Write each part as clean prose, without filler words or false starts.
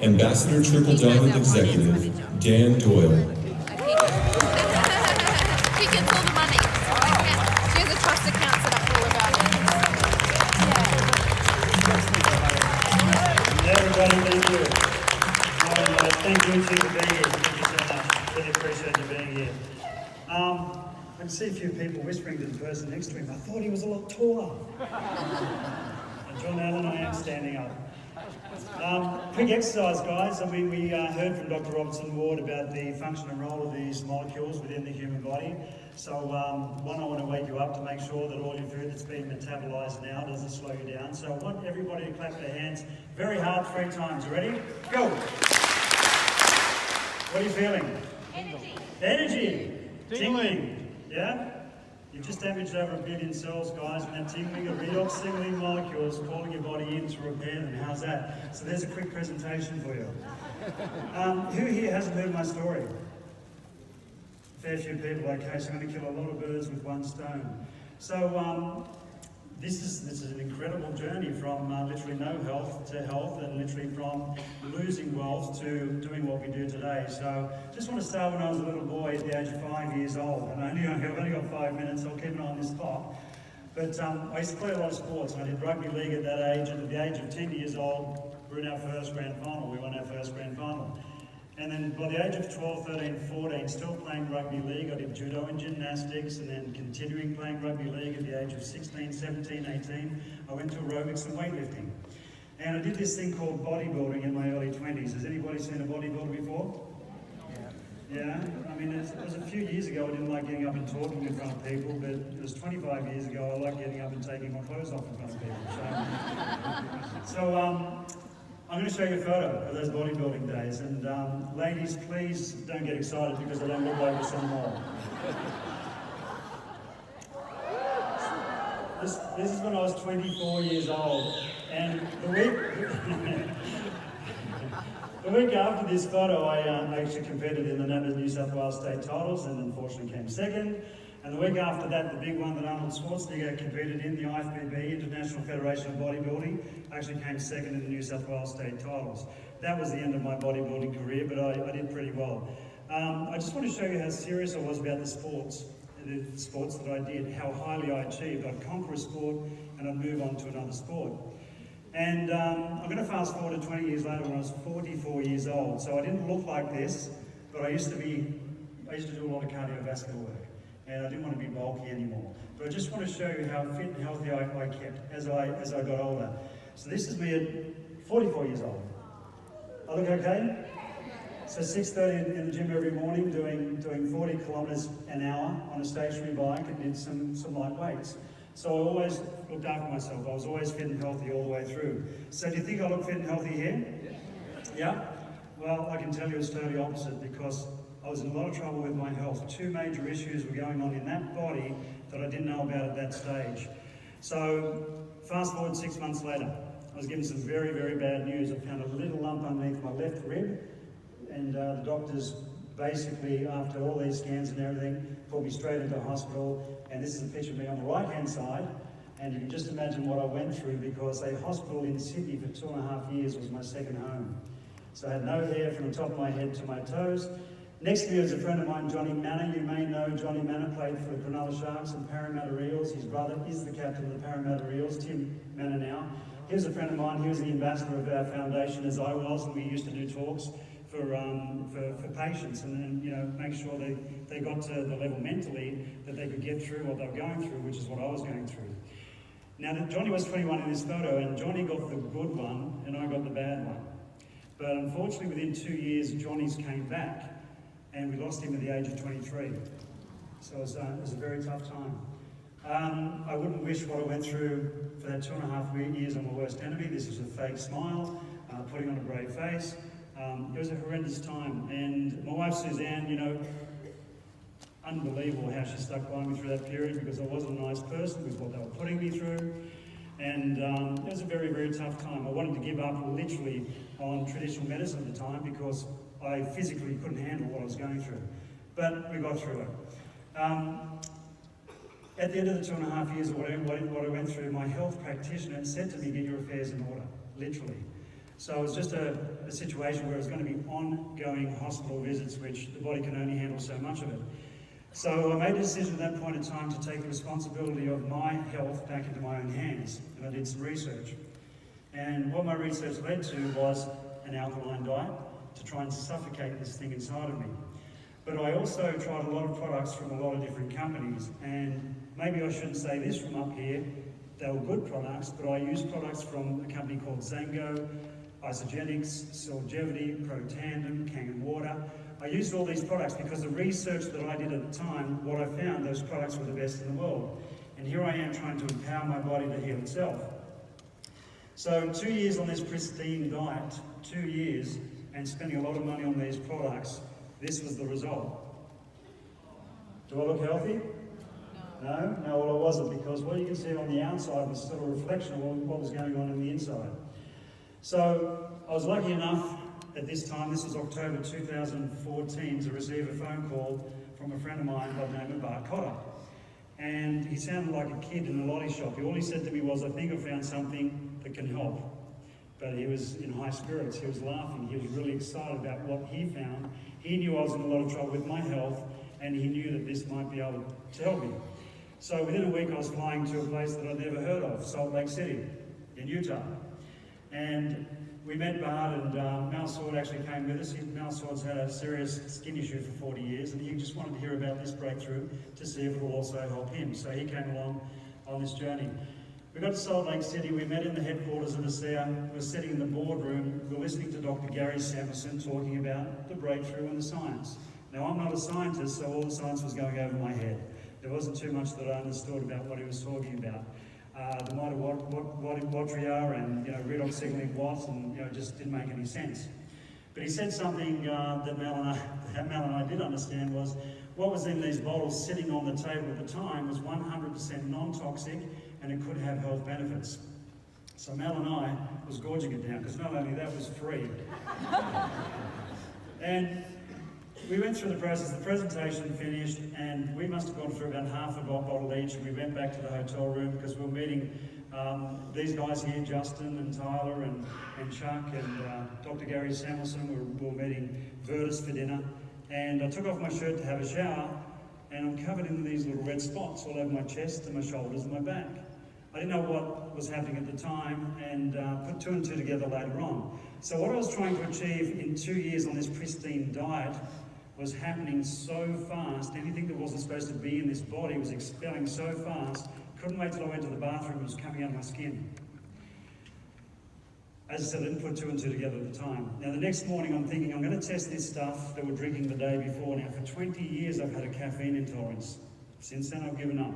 Ambassador Triple Diamond Executive, Dan Doyle. She gets all the money. She has a trust account set up all about it. Everybody, thank you. Thank you for being here. Thank you so much. Really appreciate you being here. I can see a few people whispering to the person next to him. I thought he was a lot taller. And John Allen, I am standing up. Quick exercise, guys. I mean, we heard from Dr. Robertson Ward about the function and role of these molecules within the human body. So, one, I want to wake you up to make sure that all your food that's being metabolized now doesn't slow you down. So I want everybody to clap their hands very hard 3 times. Ready? Go! What are you feeling? Energy. Energy! Tingling. Yeah? You've just damaged over 1 billion cells, guys, and that tingling of redox signaling molecules calling your body in to repair them. How's that? So there's a quick presentation for you. Who here hasn't heard my story? Fair few people. Okay, so I'm going to kill a lot of birds with one stone. So this is an incredible journey from literally no health to health, and literally from losing wealth to doing what we do today. So just want to start when I was a little boy at the age of 5 years old, and I've only got 5 minutes, so I'll keep an eye on this clock. But I used to play a lot of sports, and I did rugby league at that age, and at the age of 10 years old, we were in our first grand final. We won our first grand final. And then by the age of 12, 13, 14, still playing rugby league, I did judo and gymnastics, and then continuing playing rugby league at the age of 16, 17, 18, I went to aerobics and weightlifting. And I did this thing called bodybuilding in my early 20s. Has anybody seen a bodybuilder before? Yeah? I mean, it was a few years ago. I didn't like getting up and talking in front of people, but it was 25 years ago. I liked getting up and taking my clothes off in front of people. So I'm going to show you a photo of those bodybuilding days, and ladies, please don't get excited because I don't look like this anymore. This is when I was 24 years old, and the week after this photo, I actually competed in the New South Wales State Titles, and unfortunately came second. And the week after that, the big one that Arnold Schwarzenegger competed in, the IFBB, International Federation of Bodybuilding, actually came second in the New South Wales State Titles. That was the end of my bodybuilding career, but I did pretty well. I just want to show you how serious I was about the sports that I did, how highly I achieved. I'd conquer a sport and I'd move on to another sport. And I'm going to fast forward to 20 years later when I was 44 years old. So I didn't look like this, but I used to do a lot of cardiovascular work. And I didn't want to be bulky anymore. But I just want to show you how fit and healthy I kept as I got older. So this is me at 44 years old. I look okay? So 6:30 in the gym every morning, doing 40 kilometres an hour on a stationary bike, and did some light weights. So I always looked after myself. I was always fit and healthy all the way through. So do you think I look fit and healthy here? Yeah? Well, I can tell you it's totally opposite, because I was in a lot of trouble with my health. 2 major issues were going on in that body that I didn't know about at that stage. So fast forward 6 months later, I was given some very, very bad news. I found a little lump underneath my left rib, and the doctors basically, after all these scans and everything, pulled me straight into hospital. And this is a picture of me on the right-hand side, and you can just imagine what I went through, because a hospital in Sydney for 2.5 years was my second home. So I had no hair from the top of my head to my toes. Next to me was a friend of mine, Johnny Manor. You may know Johnny Manor, played for the Cronulla Sharks and Parramatta Eels. His brother is the captain of the Parramatta Eels, Tim Manor now. He was a friend of mine. He was the ambassador of our foundation, as I was, and we used to do talks for patients, and you know, make sure they got to the level mentally that they could get through what they were going through, which is what I was going through. Now, Johnny was 21 in this photo, and Johnny got the good one, and I got the bad one. But unfortunately, within 2 years, Johnny's came back, and we lost him at the age of 23. So it was a very tough time. I wouldn't wish what I went through for that 2.5 years on my worst enemy. This was a fake smile, putting on a brave face. It was a horrendous time. And my wife, Suzanne, you know, unbelievable how she stuck by me through that period, because I wasn't a nice person with what they were putting me through. And it was a very, very tough time. I wanted to give up literally on traditional medicine at the time, because I physically couldn't handle what I was going through. But we got through it. At the end of the 2.5 years of what I went through, my health practitioner said to me, "Get your affairs in order," literally. So it was just a situation where it was going to be ongoing hospital visits, which the body can only handle so much of it. So I made a decision at that point in time to take the responsibility of my health back into my own hands, and I did some research. And what my research led to was an alkaline diet to try and suffocate this thing inside of me. But I also tried a lot of products from a lot of different companies, and maybe I shouldn't say this from up here, they were good products, but I used products from a company called Zango, Isogenics, Solgevity, Protandem, Kangen Water. I used all these products because the research that I did at the time, what I found, those products were the best in the world. And here I am trying to empower my body to heal itself. So 2 years on this pristine diet, 2 years, and spending a lot of money on these products, this was the result. Do I look healthy? No? No, well I wasn't, because what you can see on the outside was sort of a reflection of what was going on in the inside. So I was lucky enough at this time, this was October 2014, to receive a phone call from a friend of mine by the name of Bart Cotter. And he sounded like a kid in a lottie shop. All he said to me was, I think I found something that can help. But he was in high spirits, he was laughing, he was really excited about what he found. He knew I was in a lot of trouble with my health, and he knew that this might be able to help me. So within a week I was flying to a place that I'd never heard of, Salt Lake City in Utah. And we met Bart, and Mal Sword actually came with us. Mal Sword's had a serious skin issue for 40 years, and he just wanted to hear about this breakthrough to see if it will also help him. So he came along on this journey. We got to Salt Lake City, we met in the headquarters of ASEA, we were sitting in the boardroom, we were listening to Dr. Gary Samuelson talking about the breakthrough and the science. Now I'm not a scientist, so all the science was going over my head. There wasn't too much that I understood about what he was talking about. The mitochondria and redox signaling what, and just didn't make any sense. But he said something that Mel and I did understand was what was in these bottles sitting on the table at the time was 100% non-toxic, and it could have health benefits. So Mel and I was gorging it down, because not only that was free. And we went through the process, the presentation finished, and we must have gone through about half a bottle each, and we went back to the hotel room because we were meeting these guys here, Justin and Tyler and Chuck and Dr. Gary Samuelson. We were meeting Virtus for dinner, and I took off my shirt to have a shower, and I'm covered in these little red spots all over my chest and my shoulders and my back. I didn't know what was happening at the time, and put two and two together later on. So what I was trying to achieve in 2 years on this pristine diet was happening so fast. Anything that wasn't supposed to be in this body was expelling so fast. Couldn't wait till I went to the bathroom. It was coming out of my skin. As I said, I didn't put two and two together at the time. Now the next morning I'm thinking, I'm going to test this stuff that we're drinking the day before. Now for 20 years I've had a caffeine intolerance. Since then I've given up.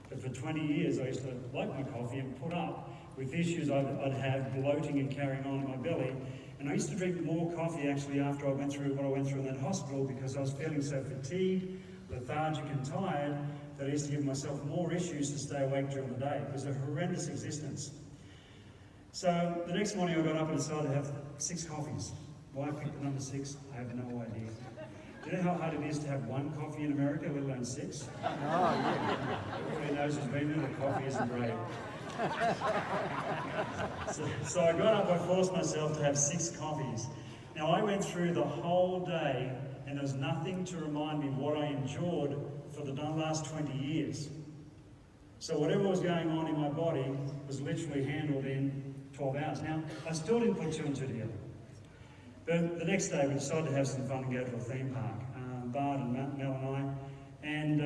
But for 20 years I used to like my coffee and put up with issues I'd have, bloating and carrying on in my belly. And I used to drink more coffee actually after I went through what I went through in that hospital, because I was feeling so fatigued, lethargic and tired that I used to give myself more issues to stay awake during the day. It was a horrendous existence. So the next morning I got up and decided to have 6 coffees. Why I picked the number 6, I have no idea. Do you know how hard it is to have 1 coffee in America, let alone 6? Oh, yeah. Everybody knows who's been there, the coffee isn't great. So I got up, I forced myself to have 6 coffees. Now I went through the whole day and there was nothing to remind me what I endured for the last 20 years. So whatever was going on in my body was literally handled in 12 hours. Now, I still didn't put 2 and 2 together. But the next day we decided to have some fun and go to a theme park, Bart and Mel and I. And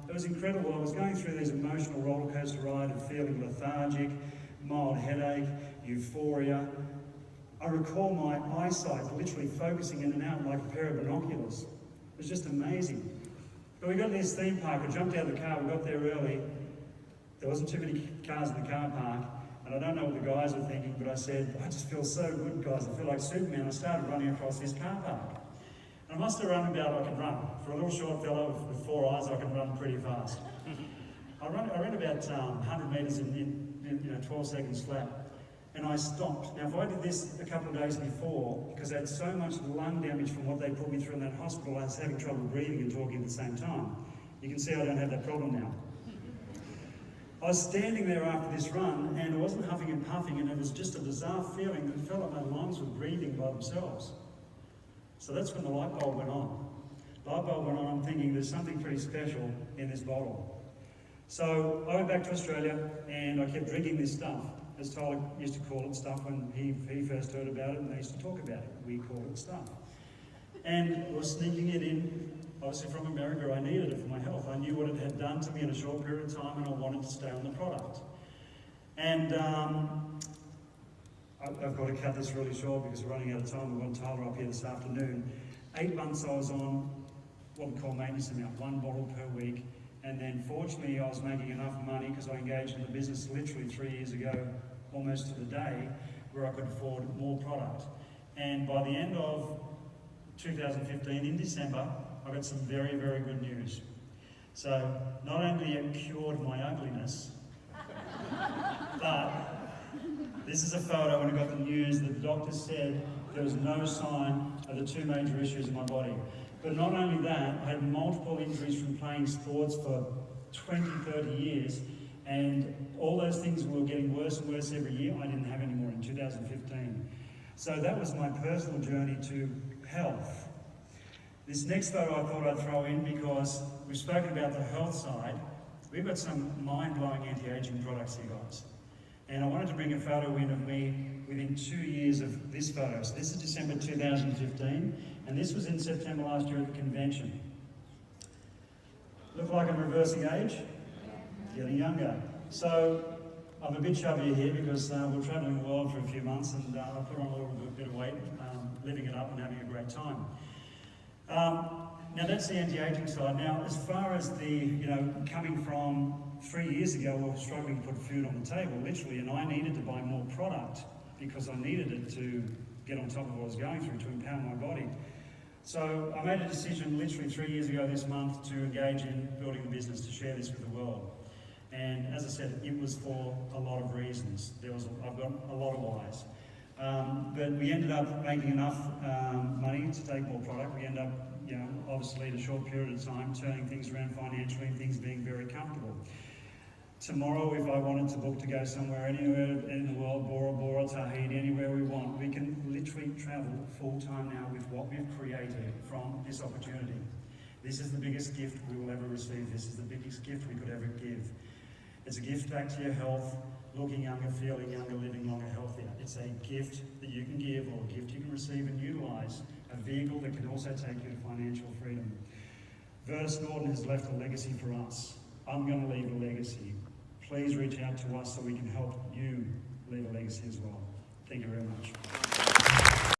it was incredible. I was going through these emotional roller coaster ride and feeling lethargic, mild headache, euphoria. I recall my eyesight literally focusing in and out like a pair of binoculars. It was just amazing. But we got to this theme park, I jumped out of the car, we got there early. There wasn't too many cars in the car park, and I don't know what the guys were thinking, but I said, I just feel so good, guys, I feel like Superman. I started running across this car park. I must have run about, I can run. For a little short fellow with 4 eyes, I can run pretty fast. I ran about 100 metres in 12 seconds flat, and I stopped. Now, if I did this a couple of days before, because I had so much lung damage from what they put me through in that hospital, I was having trouble breathing and talking at the same time. You can see I don't have that problem now. I was standing there after this run, and I wasn't huffing and puffing, and it was just a bizarre feeling that felt like my lungs were breathing by themselves. So that's when the light bulb went on. Light bulb went on, I'm thinking there's something pretty special in this bottle. So I went back to Australia, and I kept drinking this stuff. As Tyler used to call it stuff when he first heard about it, and they used to talk about it. We called it stuff. And I was sneaking it in, obviously from America. I needed it for my health. I knew what it had done to me in a short period of time, and I wanted to stay on the product. And I've got to cut this really short because we're running out of time. We've got Tyler up here this afternoon. 8 months I was on what we call maintenance amount, 1 bottle per week. And then fortunately I was making enough money because I engaged in the business literally 3 years ago, almost to the day, where I could afford more product. And by the end of 2015, in December, I got some very, very good news. So not only it cured my ugliness, but this is a photo when I got the news that the doctor said there was no sign of the 2 major issues in my body. But not only that, I had multiple injuries from playing sports for 20, 30 years, and all those things were getting worse and worse every year. I didn't have any more in 2015. So that was my personal journey to health. This next photo I thought I'd throw in because we've spoken about the health side. We've got some mind-blowing anti-aging products here, guys. And I wanted to bring a photo in of me within 2 years of this photo. So this is December 2015, and this was in September last year at the convention. Look like I'm reversing age? Getting younger. So I'm a bit chubbier here because we're travelling the world for a few months, and I put on a little bit of weight, living it up and having a great time. Now that's the anti-aging side. Now, as far as the, coming from 3 years ago, we were struggling to put food on the table, literally, and I needed to buy more product because I needed it to get on top of what I was going through, to empower my body. So I made a decision literally 3 years ago this month to engage in building the business, to share this with the world. And as I said, it was for a lot of reasons. I've got a lot of whys. But we ended up making enough money to take more product. We ended up, obviously in a short period of time, turning things around financially and things being very comfortable. Tomorrow, if I wanted to book to go somewhere, anywhere in the world, Bora Bora, Tahiti, anywhere we want, we can literally travel full-time now with what we've created from this opportunity. This is the biggest gift we will ever receive. This is the biggest gift we could ever give. It's a gift back to your health, looking younger, feeling younger, living longer, healthier. It's a gift that you can give, or a gift you can receive and utilise, a vehicle that can also take you to financial freedom. Virtus Norton has left a legacy for us. I'm going to leave a legacy. Please reach out to us so we can help you leave a legacy as well. Thank you very much.